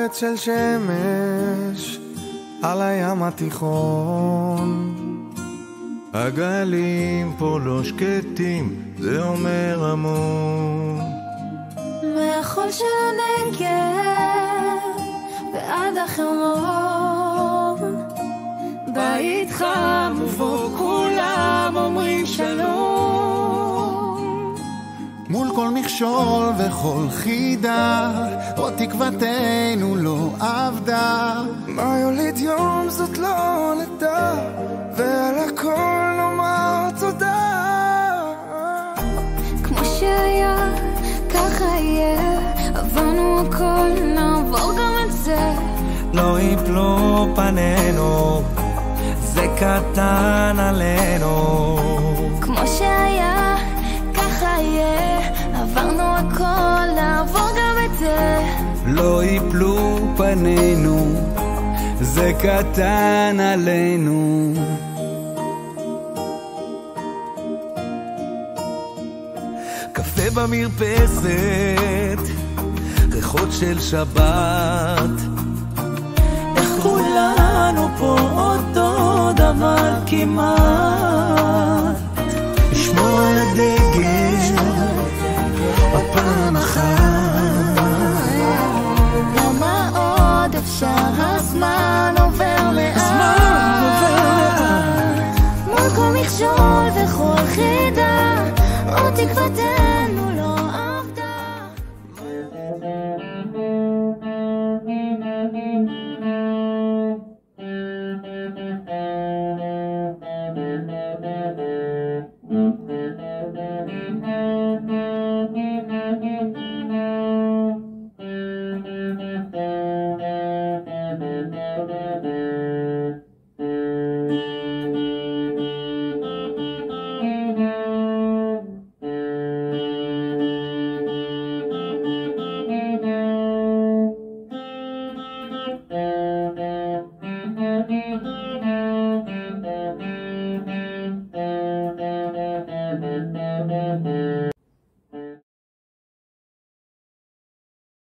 ארץ של שמש על הים התיכון. הגלים פה לא שקטים, זה אומר המון. מהחול של הנגב ועד החרמון, בית חם ובו כולם אומרים שלום. מול כל מכשול וכל חידה, עוד תקוותנו לא עבדה. מה יוליד יום זאת לא נדע, ועל הכל נאמר תודה. כמו שהיה ככה יהיה, עברנו הכל נעבור גם את זה. לא יפלו פנינו, זה קטן עלינו. כמו שהיה ככה יהיה, עברנו הכל נעבור גם את זה. לא יפלו פנינו, זה קטן עלינו. קפה במרפסת, ריחות של שבת, איך כולנו פה אותו דבר כמעט. לשמור על הדגל עוד פעם אחת. למה עוד אפשר? הזמן עובר לאט. מול כל מכשול וכל חידה, עוד תקוותנו